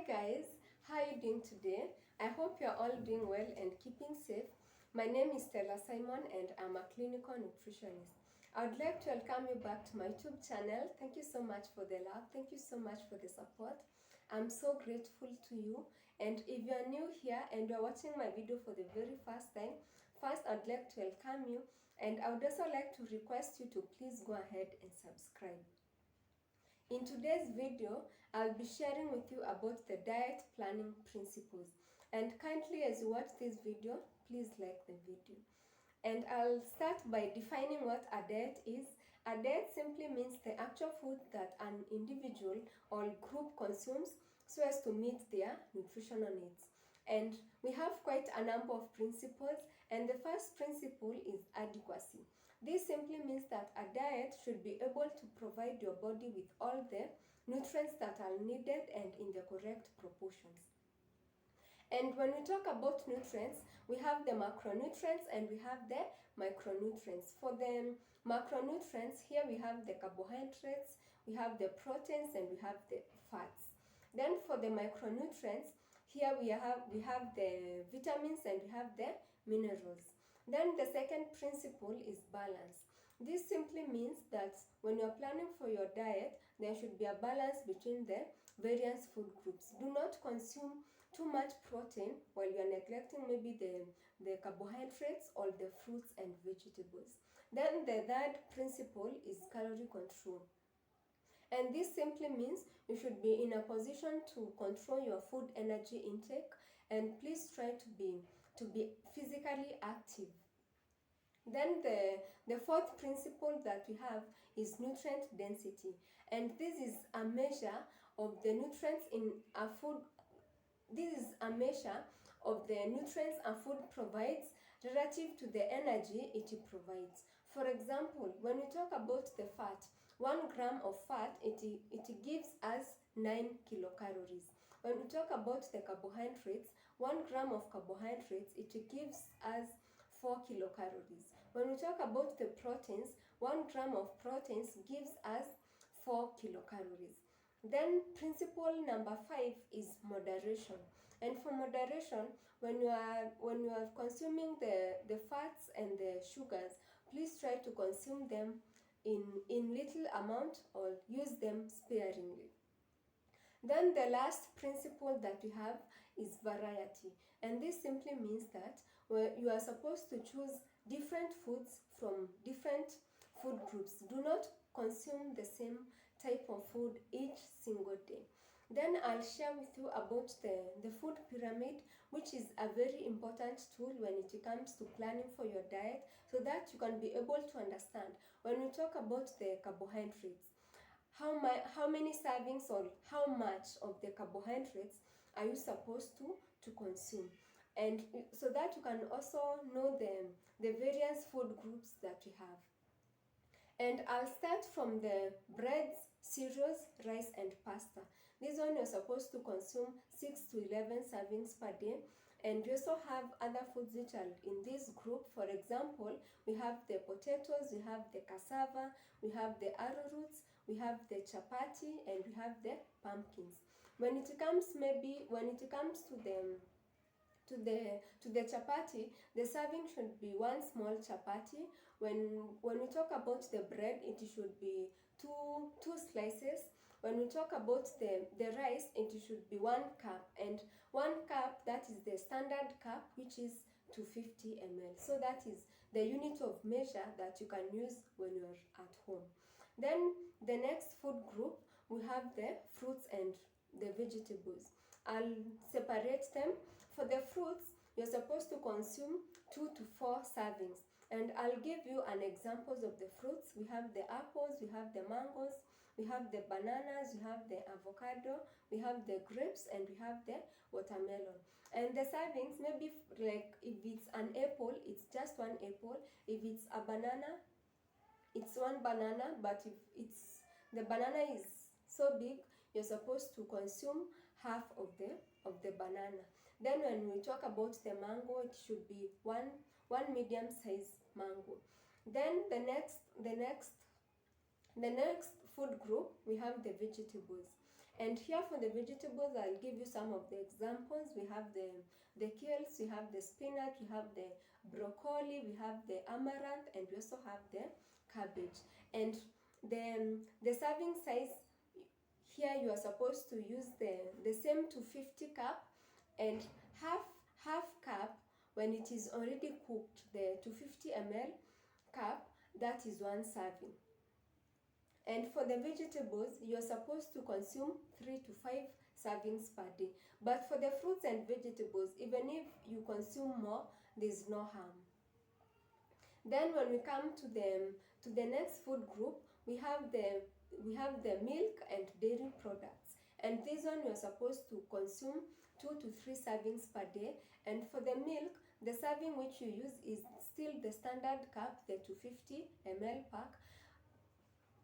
guys, how are you doing today? I hope you're all doing well and keeping safe. My name is Stella Simon and I'm a clinical nutritionist. I would like to welcome you back to my YouTube channel. Thank you so much for the love. Thank you so much for the support. I'm so grateful to you. And if you're new here and you're watching my video for the very first time, first I'd like to welcome you, and I would also like to request you to please go ahead and subscribe. In today's video, I'll be sharing with you about the diet planning principles. And kindly, as you watch this video, please like the video. And I'll start by defining what a diet is. A diet simply means the actual food that an individual or group consumes so as to meet their nutritional needs. And we have quite a number of principles, and the first principle is adequacy. This simply means that a diet should be able to provide your body with all the nutrients that are needed and in the correct proportions. And when we talk about nutrients, we have the macronutrients and we have the micronutrients. For the macronutrients, here we have the carbohydrates, we have the proteins, and we have the fats. Then for the micronutrients, here we have the vitamins and we have the minerals. Then the second principle is balance. This simply means that when you're planning for your diet, there should be a balance between the various food groups. Do not consume too much protein while you're neglecting maybe the carbohydrates or the fruits and vegetables. Then the third principle is calorie control. And this simply means you should be in a position to control your food energy intake, and please try to be physically active. Then the fourth principle that we have is nutrient density, and this is a measure of the nutrients in a food. This is a measure of the nutrients a food provides relative to the energy it provides. For example, when we talk about the fat, 1 gram of fat, it gives us 9 kilocalories. When we talk about the carbohydrates, 1 gram of carbohydrates, it gives us 4 kilocalories. When we talk about the proteins, 1 gram of proteins gives us 4 kilocalories. Then principle number 5 is moderation. And for moderation, when you are consuming the fats and the sugars, please try to consume them in little amount or use them sparingly. Then the last principle that we have is variety, and this simply means that you are supposed to choose different foods from different food groups. Do not consume the same type of food each single day. Then I'll share with you about the food pyramid, which is a very important tool when it comes to planning for your diet, so that you can be able to understand when we talk about the carbohydrates, how many servings or how much of the carbohydrates are you supposed to consume, and so that you can also know the various food groups that we have. And I'll start from the breads, cereals, rice, and pasta. This one you're supposed to consume 6 to 11 servings per day. And we also have other foods which are in this group. For example, we have the potatoes, we have the cassava, we have the arrowroots, we have the chapati, and we have the pumpkins. When it comes to the chapati, the serving should be 1 small chapati. When we talk about the bread, it should be two slices. When we talk about the rice, it should be 1 cup, and 1 cup, that is the standard cup, which is 250 ml. So that is the unit of measure that you can use when you're at home. Then the next food group, we have the fruits and the vegetables. I'll separate them. For the fruits, you're supposed to consume 2 to 4 servings. And I'll give you an examples of the fruits. We have the apples, we have the mangoes, we have the bananas, we have the avocado, we have the grapes, and we have the watermelon. And the servings, maybe like if it's an apple, it's just 1 apple. If it's a banana, it's 1 banana. But if the banana is so big, you're supposed to consume half of the banana. Then when we talk about the mango, it should be one medium size mango. Then the next food group, we have the vegetables. And here for the vegetables, I'll give you some of the examples. We have the kales, we have the spinach, we have the broccoli, we have the amaranth, and we also have the cabbage. And the serving size, here you are supposed to use the same 250 cup, and half cup when it is already cooked. The 250 ml cup, that is 1 serving. And for the vegetables, you're supposed to consume 3 to 5 servings per day. But for the fruits and vegetables, even if you consume more, there's no harm. Then when we come to the next food group, we have the milk and dairy products. And this one you're supposed to consume 2 to 3 servings per day. And for the milk, the serving which you use is still the standard cup, the 250 ml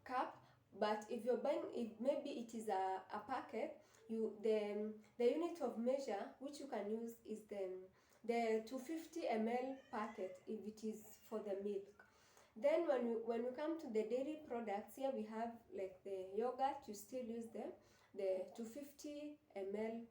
cup. But if you're buying, if maybe it is a packet, the unit of measure which you can use is the 250 ml packet if it is for the milk. Then when we come to the dairy products, here we have like the yogurt, you still use the 250 ml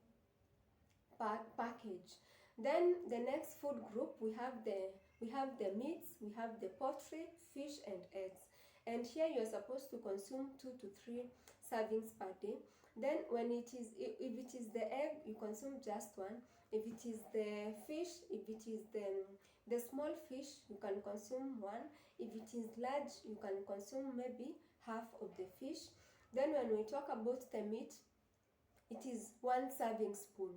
package. Then the next food group, we have the meats, we have the poultry, fish, and eggs. And here you're supposed to consume 2 to 3 servings per day. Then when it is, if it is the egg, you consume just 1. If it is the fish, if it is the small fish, you can consume 1. If it is large, you can consume maybe half of the fish. Then when we talk about the meat, it is 1 serving spoon.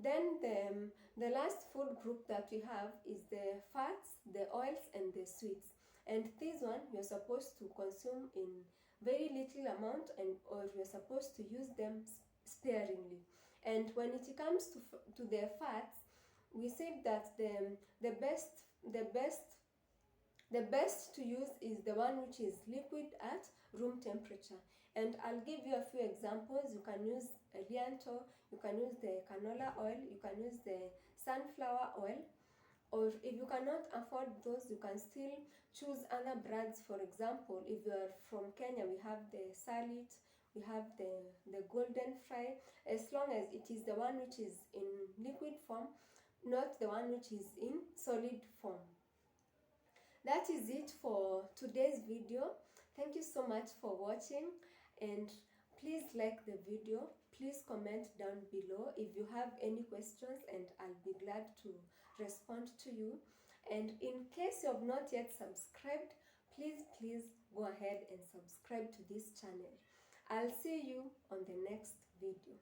Then the last food group that we have is the fats, the oils, and the sweets. And this one you're supposed to consume in very little amount, or you're supposed to use them sparingly. And when it comes to the fats, we said that the best to use is the one which is liquid at room temperature. And I'll give you a few examples. You can use Elianto, you can use the canola oil, you can use the sunflower oil, or if you cannot afford those, you can still choose other brands. For example, if you are from Kenya, we have the Salit, we have the Golden Fry, as long as it is the one which is in liquid form, not the one which is in solid form. That is it for today's video. Thank you so much for watching, and please like the video. Please comment down below if you have any questions, and I'll be glad to respond to you. And in case you have not yet subscribed, please go ahead and subscribe to this channel. I'll see you on the next video.